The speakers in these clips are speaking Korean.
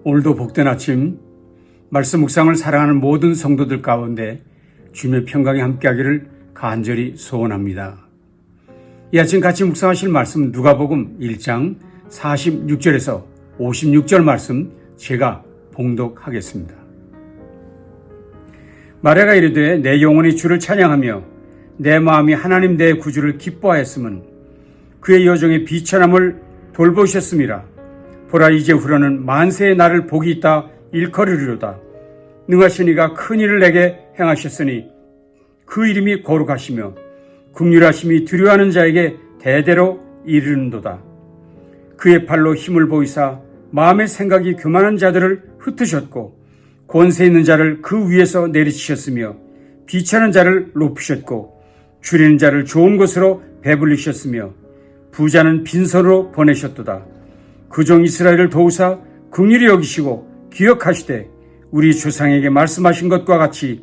오늘도 복된 아침 말씀 묵상을 사랑하는 모든 성도들 가운데 주님의 평강이 함께하기를 간절히 소원합니다. 이 아침 같이 묵상하실 말씀 누가복음 1장 46절에서 56절 말씀 제가 봉독하겠습니다. 마리아가 이르되 내 영혼이 주를 찬양하며 내 마음이 하나님 내 구주를 기뻐하였음은 그의 여종의 비천함을 돌보셨음이라. 보라 이제 후로는 만세의 나를 복이 있다 일컬으리로다. 능하신 이가 큰 일을 내게 행하셨으니 그 이름이 거룩하시며 긍휼하심이 두려워하는 자에게 대대로 이르는도다. 그의 팔로 힘을 보이사 마음의 생각이 교만한 자들을 흩으셨고 권세 있는 자를 그 위에서 내리치셨으며 비천한 자를 높이셨고 줄이는 자를 좋은 곳으로 배불리셨으며 부자는 빈손으로 보내셨도다. 그 종 이스라엘을 도우사 긍휼히 여기시고 기억하시되 우리 조상에게 말씀하신 것과 같이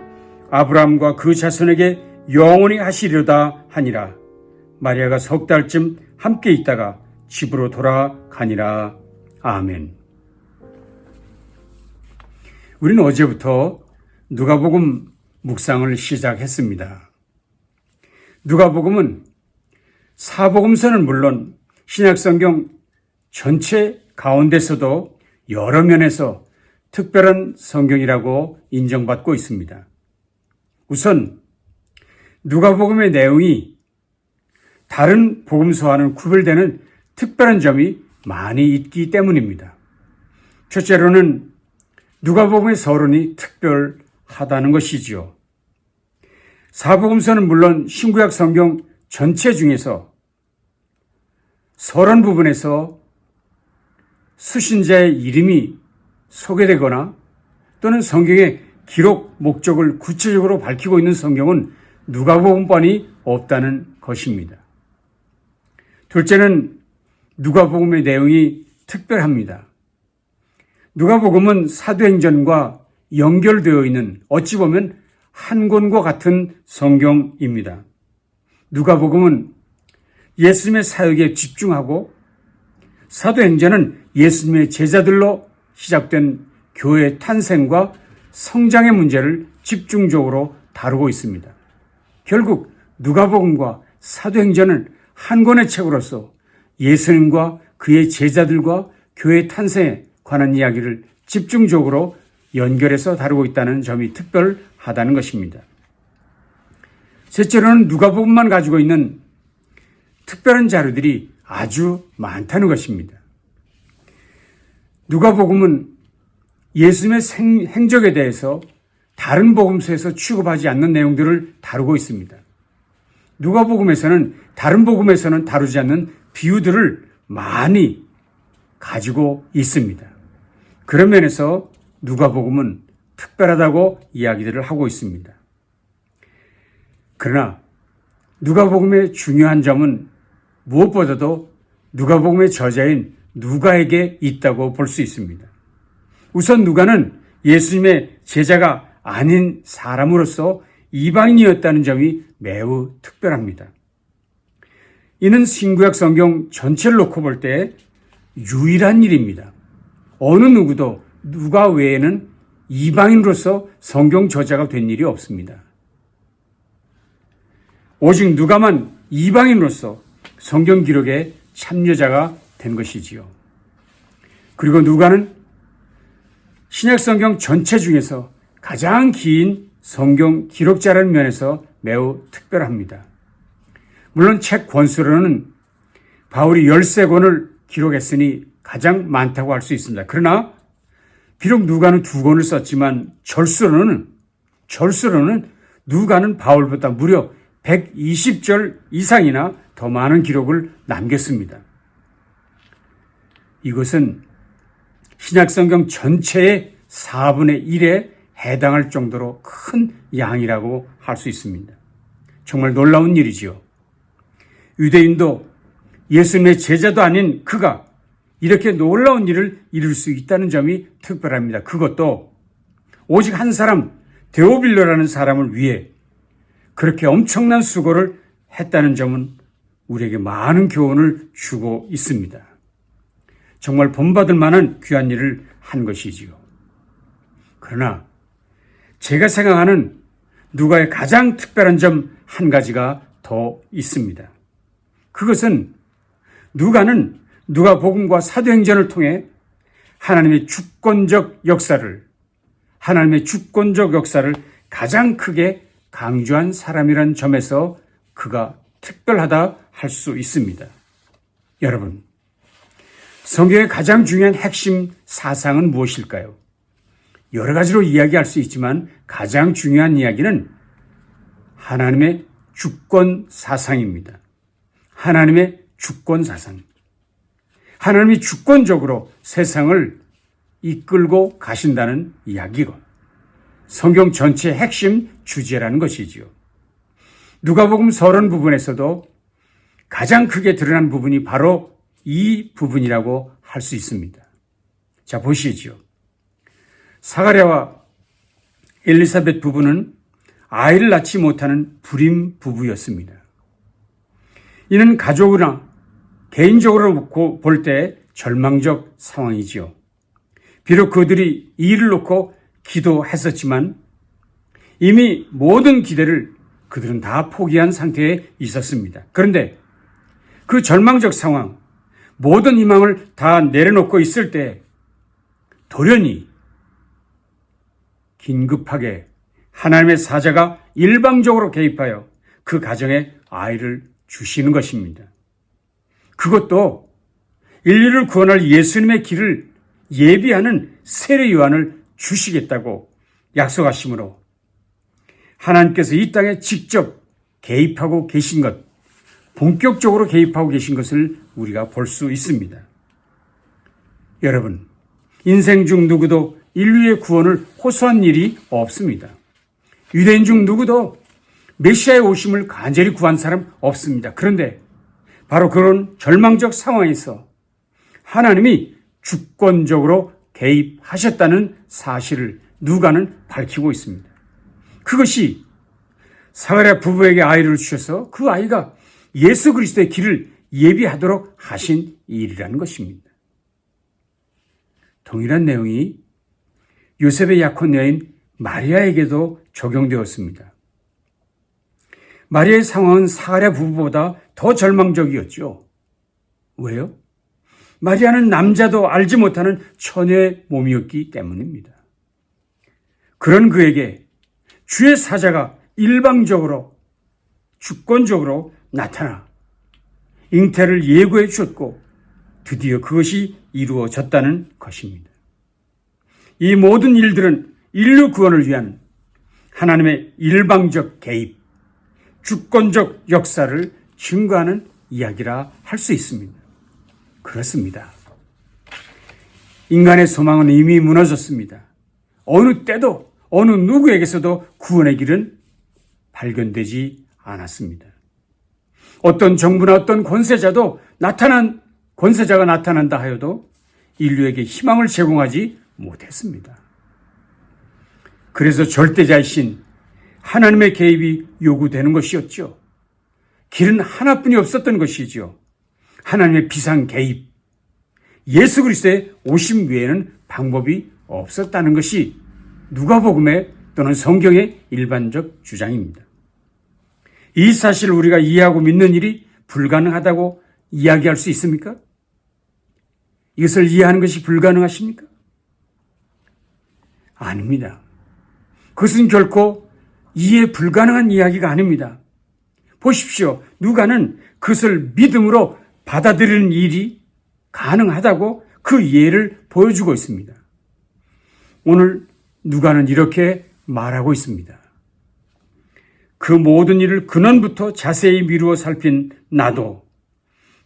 아브라함과 그 자손에게 영원히 하시리로다 하니라. 마리아가 석 달쯤 함께 있다가 집으로 돌아가니라. 아멘. 우리는 어제부터 누가복음 묵상을 시작했습니다. 누가복음은 사복음서는 물론 신약성경 전체 가운데서도 여러 면에서 특별한 성경이라고 인정받고 있습니다. 우선 누가복음의 내용이 다른 복음서와는 구별되는 특별한 점이 많이 있기 때문입니다. 첫째로는 누가복음의 서론이 특별하다는 것이지요. 사복음서는 물론 신구약 성경 전체 중에서 서론 부분에서 수신자의 이름이 소개되거나 또는 성경의 기록 목적을 구체적으로 밝히고 있는 성경은 누가복음뿐이 없다는 것입니다. 둘째는 누가복음의 내용이 특별합니다. 누가복음은 사도행전과 연결되어 있는 어찌 보면 한 권과 같은 성경입니다. 누가복음은 예수님의 사역에 집중하고 사도행전은 예수님의 제자들로 시작된 교회 탄생과 성장의 문제를 집중적으로 다루고 있습니다. 결국 누가복음과 사도행전은 한 권의 책으로서 예수님과 그의 제자들과 교회 탄생에 관한 이야기를 집중적으로 연결해서 다루고 있다는 점이 특별하다는 것입니다. 셋째로는 누가복음만 가지고 있는 특별한 자료들이 아주 많다는 것입니다. 누가복음은 예수님의 행적에 대해서 다른 복음서에서 취급하지 않는 내용들을 다루고 있습니다. 누가복음에서는 다른 복음에서는 다루지 않는 비유들을 많이 가지고 있습니다. 그런 면에서 누가복음은 특별하다고 이야기들을 하고 있습니다. 그러나 누가복음의 중요한 점은 무엇보다도 누가복음의 저자인 누가에게 있다고 볼 수 있습니다. 우선 누가는 예수님의 제자가 아닌 사람으로서 이방인이었다는 점이 매우 특별합니다. 이는 신구약 성경 전체를 놓고 볼 때 유일한 일입니다. 어느 누구도 누가 외에는 이방인으로서 성경 저자가 된 일이 없습니다. 오직 누가만 이방인으로서 성경 기록의 참여자가 된 것이지요. 그리고 누가는 신약 성경 전체 중에서 가장 긴 성경 기록자라는 면에서 매우 특별합니다. 물론 책 권수로는 바울이 13권을 기록했으니 가장 많다고 할 수 있습니다. 그러나 비록 누가는 2권을 썼지만 절수로는 누가는 바울보다 무려 120절 이상이나 더 많은 기록을 남겼습니다. 이것은 신약성경 전체의 4분의 1에 해당할 정도로 큰 양이라고 할 수 있습니다. 정말 놀라운 일이지요. 유대인도 예수님의 제자도 아닌 그가 이렇게 놀라운 일을 이룰 수 있다는 점이 특별합니다. 그것도 오직 한 사람, 데오빌로라는 사람을 위해 그렇게 엄청난 수고를 했다는 점은 우리에게 많은 교훈을 주고 있습니다. 정말 본받을 만한 귀한 일을 한 것이지요. 그러나 제가 생각하는 누가의 가장 특별한 점 한 가지가 더 있습니다. 그것은 누가는 누가복음과 사도행전을 통해 하나님의 주권적 역사를 가장 크게 강조한 사람이란 점에서 그가 특별하다 할 수 있습니다. 여러분, 성경의 가장 중요한 핵심 사상은 무엇일까요? 여러 가지로 이야기할 수 있지만 가장 중요한 이야기는 하나님의 주권 사상입니다. 하나님의 주권 사상. 하나님이 주권적으로 세상을 이끌고 가신다는 이야기가 성경 전체의 핵심 주제라는 것이지요. 누가복음 서론 부분에서도 가장 크게 드러난 부분이 바로 이 부분이라고 할 수 있습니다. 자, 보시죠. 사가랴와 엘리사벳 부부는 아이를 낳지 못하는 불임 부부였습니다. 이는 가족이나 개인적으로 볼 때 절망적 상황이지요. 비록 그들이 이 일을 놓고 기도했었지만 이미 모든 기대를 그들은 다 포기한 상태에 있었습니다. 그런데 그 절망적 상황, 모든 희망을 다 내려놓고 있을 때 돌연히 긴급하게 하나님의 사자가 일방적으로 개입하여 그 가정에 아이를 주시는 것입니다. 그것도 인류를 구원할 예수님의 길을 예비하는 세례 요한을 주시겠다고 약속하심으로 하나님께서 이 땅에 직접 개입하고 계신 것, 본격적으로 개입하고 계신 것을 우리가 볼 수 있습니다. 여러분, 인생 중 누구도 인류의 구원을 호소한 일이 없습니다. 유대인 중 누구도 메시아의 오심을 간절히 구한 사람 없습니다. 그런데 바로 그런 절망적 상황에서 하나님이 주권적으로 개입하셨다는 사실을 누가는 밝히고 있습니다. 그것이 사가랴 부부에게 아이를 주셔서 그 아이가 예수 그리스도의 길을 예비하도록 하신 일이라는 것입니다. 동일한 내용이 요셉의 약혼 여인 마리아에게도 적용되었습니다. 마리아의 상황은 사가랴 부부보다 더 절망적이었죠. 왜요? 마리아는 남자도 알지 못하는 처녀의 몸이었기 때문입니다. 그런 그에게 주의 사자가 일방적으로 주권적으로 나타나 잉태를 예고해 주었고 드디어 그것이 이루어졌다는 것입니다. 이 모든 일들은 인류 구원을 위한 하나님의 일방적 개입, 주권적 역사를 증거하는 이야기라 할 수 있습니다. 그렇습니다. 인간의 소망은 이미 무너졌습니다. 어느 때도 어느 누구에게서도 구원의 길은 발견되지 않았습니다. 어떤 정부나 어떤 권세자가 나타난다 하여도 인류에게 희망을 제공하지 못했습니다. 그래서 절대자이신 하나님의 개입이 요구되는 것이었죠. 길은 하나뿐이 없었던 것이지요. 하나님의 비상 개입, 예수 그리스도의 오심 외에는 방법이 없었다는 것이 누가복음의 또는 성경의 일반적 주장입니다. 이 사실을 우리가 이해하고 믿는 일이 불가능하다고 이야기할 수 있습니까? 이것을 이해하는 것이 불가능하십니까? 아닙니다. 그것은 결코 이해 불가능한 이야기가 아닙니다. 보십시오. 누가는 그것을 믿음으로 받아들이는 일이 가능하다고 그 예를 보여주고 있습니다. 오늘 누가는 이렇게 말하고 있습니다. 그 모든 일을 근원부터 자세히 미루어 살핀 나도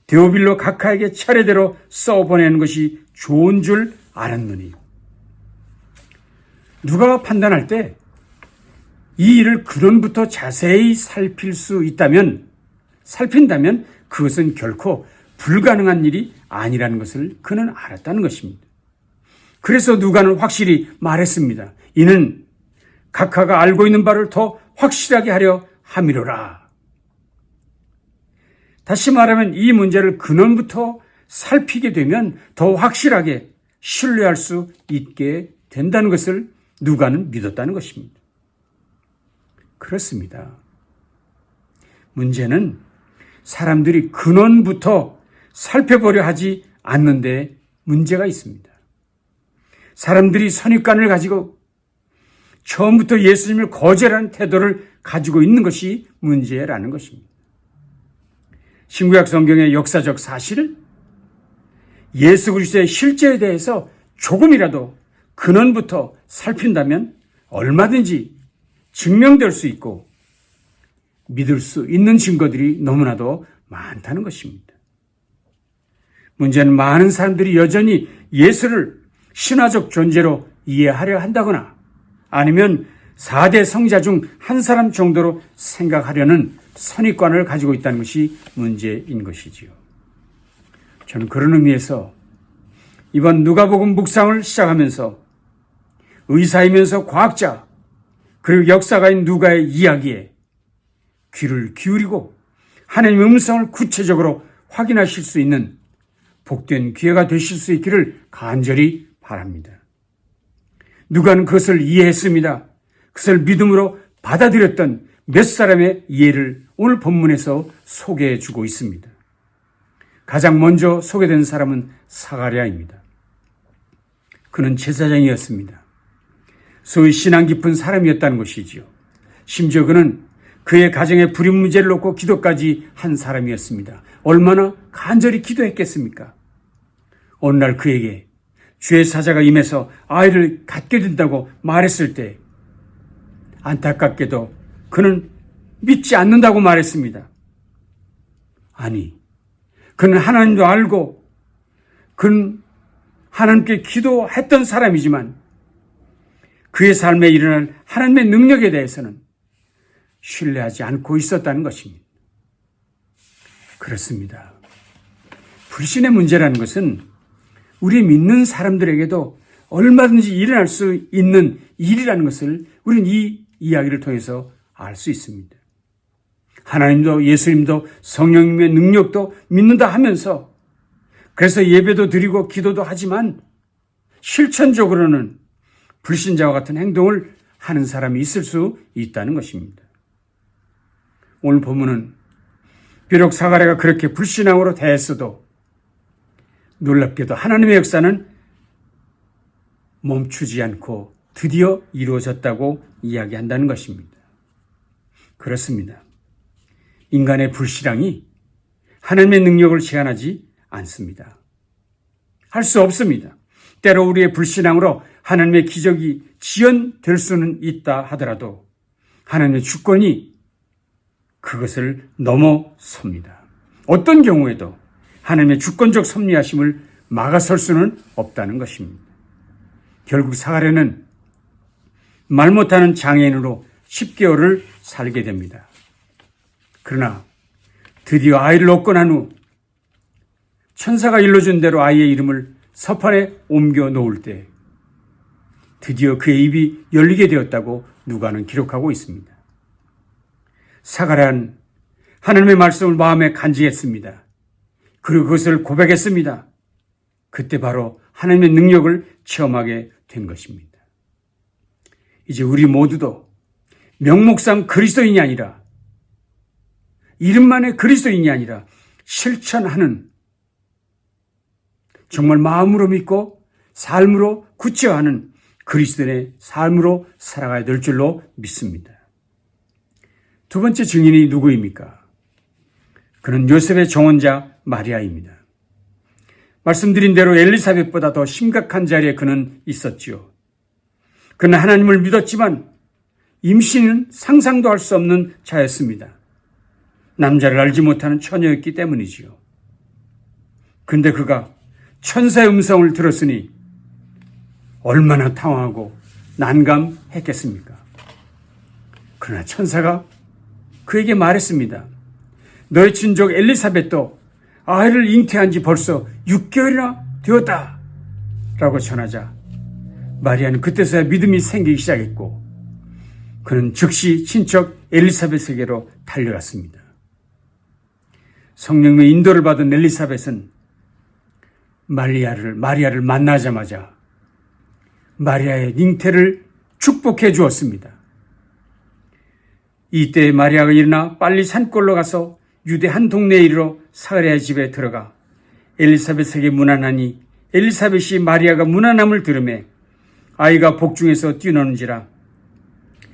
데오빌로 각하에게 차례대로 써보내는 것이 좋은 줄 알았느니. 누가가 판단할 때 이 일을 근원부터 자세히 살핀다면 그것은 결코 불가능한 일이 아니라는 것을 그는 알았다는 것입니다. 그래서 누가는 확실히 말했습니다. 이는 각하가 알고 있는 바를 더 확실하게 하려 함이로라. 다시 말하면 이 문제를 근원부터 살피게 되면 더 확실하게 신뢰할 수 있게 된다는 것을 누가는 믿었다는 것입니다. 그렇습니다. 문제는 사람들이 근원부터 살펴보려 하지 않는데 문제가 있습니다. 사람들이 선입관을 가지고 처음부터 예수님을 거절하는 태도를 가지고 있는 것이 문제라는 것입니다. 신구약 성경의 역사적 사실, 예수 그리스도의 실제에 대해서 조금이라도 근원부터 살핀다면 얼마든지 증명될 수 있고 믿을 수 있는 증거들이 너무나도 많다는 것입니다. 문제는 많은 사람들이 여전히 예수를 신화적 존재로 이해하려 한다거나 아니면 4대 성자 중 한 사람 정도로 생각하려는 선입관을 가지고 있다는 것이 문제인 것이지요. 저는 그런 의미에서 이번 누가복음 묵상을 시작하면서 의사이면서 과학자 그리고 역사가인 누가의 이야기에 귀를 기울이고 하나님의 음성을 구체적으로 확인하실 수 있는 복된 기회가 되실 수 있기를 간절히 바랍니다. 누가는 그것을 이해했습니다. 그것을 믿음으로 받아들였던 몇 사람의 이해를 오늘 본문에서 소개해 주고 있습니다. 가장 먼저 소개된 사람은 사가랴입니다. 그는 제사장이었습니다. 소위 신앙 깊은 사람이었다는 것이지요. 심지어 그는 그의 가정의 불임 문제를 놓고 기도까지 한 사람이었습니다. 얼마나 간절히 기도했겠습니까? 어느 날 그에게 주의 사자가 임해서 아이를 갖게 된다고 말했을 때 안타깝게도 그는 믿지 않는다고 말했습니다. 아니, 그는 하나님도 알고 그는 하나님께 기도했던 사람이지만 그의 삶에 일어날 하나님의 능력에 대해서는 신뢰하지 않고 있었다는 것입니다. 그렇습니다. 불신의 문제라는 것은 우리 믿는 사람들에게도 얼마든지 일어날 수 있는 일이라는 것을 우리는 이 이야기를 통해서 알 수 있습니다. 하나님도 예수님도 성령님의 능력도 믿는다 하면서 그래서 예배도 드리고 기도도 하지만 실천적으로는 불신자와 같은 행동을 하는 사람이 있을 수 있다는 것입니다. 오늘 본문은 비록 사가랴가 그렇게 불신앙으로 대했어도 놀랍게도 하나님의 역사는 멈추지 않고 드디어 이루어졌다고 이야기한다는 것입니다. 그렇습니다. 인간의 불신앙이 하나님의 능력을 제한하지 않습니다. 할 수 없습니다. 때로 우리의 불신앙으로 하나님의 기적이 지연될 수는 있다 하더라도 하나님의 주권이 그것을 넘어섭니다. 어떤 경우에도 하나님의 주권적 섭리하심을 막아설 수는 없다는 것입니다. 결국 사가랴는 말 못하는 장애인으로 10개월을 살게 됩니다. 그러나 드디어 아이를 얻고 난 후 천사가 일러준 대로 아이의 이름을 서판에 옮겨 놓을 때 드디어 그의 입이 열리게 되었다고 누가는 기록하고 있습니다. 사가랴는 하나님의 말씀을 마음에 간직했습니다. 그리고 그것을 고백했습니다. 그때 바로 하나님의 능력을 체험하게 된 것입니다. 이제 우리 모두도 명목상 그리스도인이 아니라 이름만의 그리스도인이 아니라 실천하는 정말 마음으로 믿고 삶으로 구체화하는 그리스도인의 삶으로 살아가야 될 줄로 믿습니다. 두 번째 증인이 누구입니까? 그는 요셉의 정혼자 마리아입니다. 말씀드린 대로 엘리사벳보다 더 심각한 자리에 그는 있었지요. 그는 하나님을 믿었지만 임신은 상상도 할 수 없는 자였습니다. 남자를 알지 못하는 처녀였기 때문이지요. 그런데 그가 천사의 음성을 들었으니 얼마나 당황하고 난감했겠습니까? 그러나 천사가 그에게 말했습니다. 너의 친족 엘리사벳도 아이를 잉태한 지 벌써 6개월이나 되었다 라고 전하자 마리아는 그때서야 믿음이 생기기 시작했고 그는 즉시 친척 엘리사벳에게로 달려갔습니다. 성령의 인도를 받은 엘리사벳은 마리아를 만나자마자 마리아의 잉태를 축복해 주었습니다. 이때 마리아가 일어나 빨리 산골로 가서 유대 한 동네에 이르러 사가랴 집에 들어가 엘리사벳에게 문안하니 엘리사벳이 마리아가 문안함을 들으매 아이가 복중에서 뛰노는지라.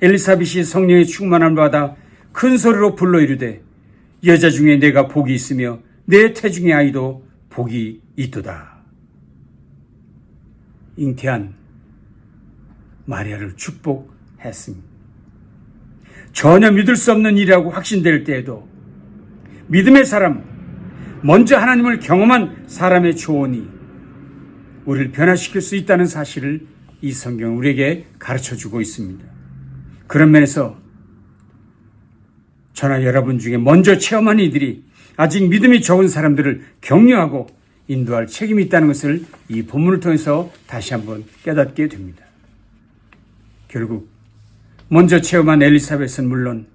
엘리사벳이 성령의 충만함을 받아 큰 소리로 불러 이르되 여자 중에 내가 복이 있으며 내 태중의 아이도 복이 있도다. 잉태한 마리아를 축복했습니다. 전혀 믿을 수 없는 일이라고 확신될 때에도 믿음의 사람, 먼저 하나님을 경험한 사람의 조언이 우리를 변화시킬 수 있다는 사실을 이 성경은 우리에게 가르쳐주고 있습니다. 그런 면에서 저나 여러분 중에 먼저 체험한 이들이 아직 믿음이 적은 사람들을 격려하고 인도할 책임이 있다는 것을 이 본문을 통해서 다시 한번 깨닫게 됩니다. 결국 먼저 체험한 엘리사벳은 물론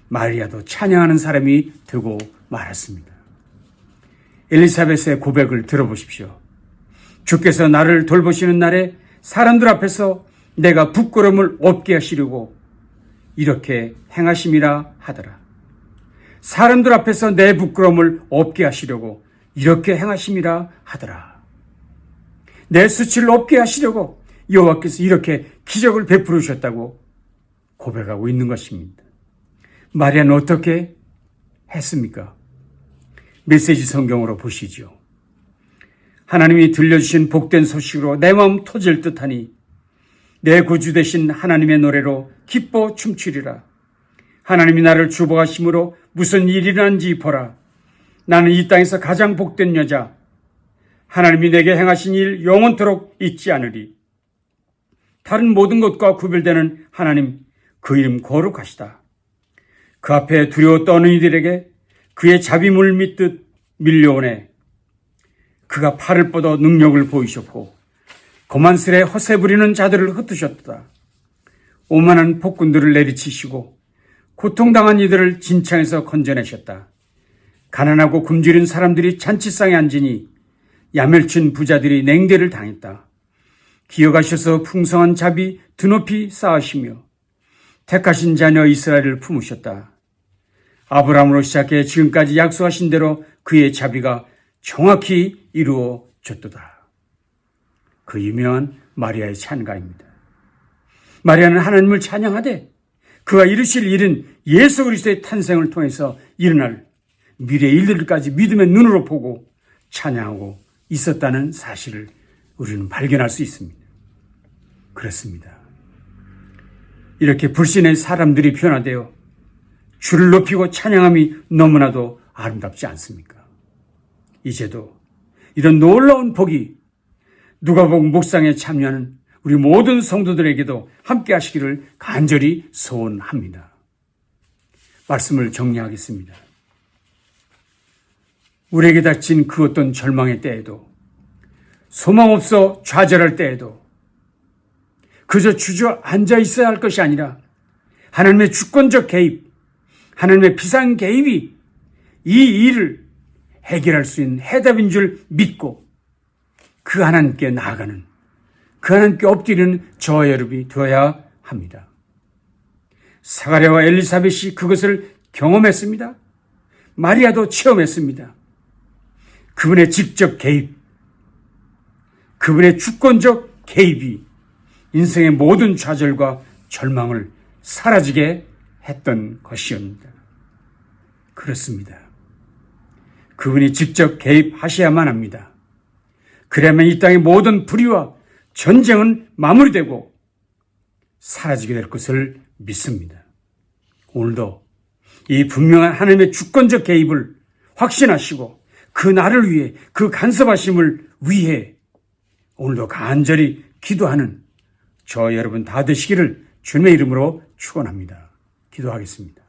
마리아도 찬양하는 사람이 되고 말았습니다. 엘리사벳의 고백을 들어보십시오. 주께서 나를 돌보시는 날에 사람들 앞에서 내가 부끄러움을 없게 하시려고 이렇게 행하심이라 하더라. 사람들 앞에서 내 부끄러움을 없게 하시려고 이렇게 행하심이라 하더라. 내 수치를 없게 하시려고 여호와께서 이렇게 기적을 베풀어 주셨다고 고백하고 있는 것입니다. 마리아는 어떻게 했습니까? 메시지 성경으로 보시죠. 하나님이 들려주신 복된 소식으로 내 마음 터질 듯하니 내 구주 되신 하나님의 노래로 기뻐 춤추리라. 하나님이 나를 주복하심으로 무슨 일이 일어난지 보라. 나는 이 땅에서 가장 복된 여자. 하나님이 내게 행하신 일 영원토록 잊지 않으리. 다른 모든 것과 구별되는 하나님, 그 이름 거룩하시다. 그 앞에 두려워 떠는 이들에게 그의 자비물 믿듯 밀려오네. 그가 팔을 뻗어 능력을 보이셨고 거만스레 허세 부리는 자들을 흩으셨다. 오만한 폭군들을 내리치시고 고통당한 이들을 진창에서 건져내셨다. 가난하고 굶주린 사람들이 잔치상에 앉으니 야멸친 부자들이 냉대를 당했다. 기어가셔서 풍성한 자비 드높이 쌓으시며 택하신 자녀 이스라엘을 품으셨다. 아브라함으로 시작해 지금까지 약속하신 대로 그의 자비가 정확히 이루어졌도다. 그 유명한 마리아의 찬가입니다. 마리아는 하나님을 찬양하되 그가 이루실 일은 예수 그리스도의 탄생을 통해서 일어날 미래의 일들까지 믿음의 눈으로 보고 찬양하고 있었다는 사실을 우리는 발견할 수 있습니다. 그렇습니다. 이렇게 불신의 사람들이 변화되어 주를 높이고 찬양함이 너무나도 아름답지 않습니까? 이제도 이런 놀라운 복이 누가복음 묵상에 참여하는 우리 모든 성도들에게도 함께 하시기를 간절히 소원합니다. 말씀을 정리하겠습니다. 우리에게 닥친 그 어떤 절망의 때에도 소망 없어 좌절할 때에도 그저 주저앉아 있어야 할 것이 아니라 하나님의 주권적 개입, 하나님의 비상 개입이 이 일을 해결할 수 있는 해답인 줄 믿고 그 하나님께 나아가는, 그 하나님께 엎드리는 저와 여러분이 되어야 합니다. 사가랴와 엘리사벳이 그것을 경험했습니다. 마리아도 체험했습니다. 그분의 직접 개입, 그분의 주권적 개입이 인생의 모든 좌절과 절망을 사라지게 했던 것이옵니다. 그렇습니다. 그분이 직접 개입하셔야만 합니다. 그러면 이 땅의 모든 불의와 전쟁은 마무리되고 사라지게 될 것을 믿습니다. 오늘도 이 분명한 하나님의 주권적 개입을 확신하시고 그 나를 위해, 그 간섭하심을 위해 오늘도 간절히 기도하는 저 여러분 다 되시기를 주님의 이름으로 축원합니다. 기도하겠습니다.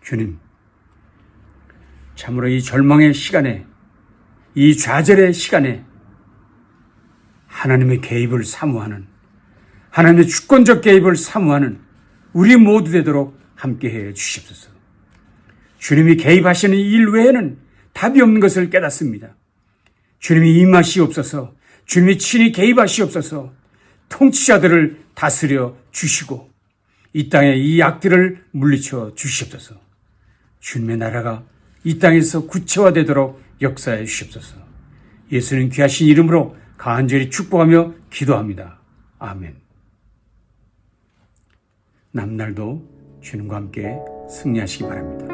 주님, 참으로 이 절망의 시간에, 이 좌절의 시간에 하나님의 개입을 사모하는, 하나님의 주권적 개입을 사모하는 우리 모두 되도록 함께해 주십소서. 주님이 개입하시는 일 외에는 답이 없는 것을 깨닫습니다. 주님이 임하시옵소서. 주님이 친히 개입하시옵소서. 통치자들을 다스려 주시고 이 땅의 이 악들을 물리쳐 주시옵소서. 주님의 나라가 이 땅에서 구체화되도록 역사해 주시옵소서. 예수님 귀하신 이름으로 간절히 축복하며 기도합니다. 아멘. 남날도 주님과 함께 승리하시기 바랍니다.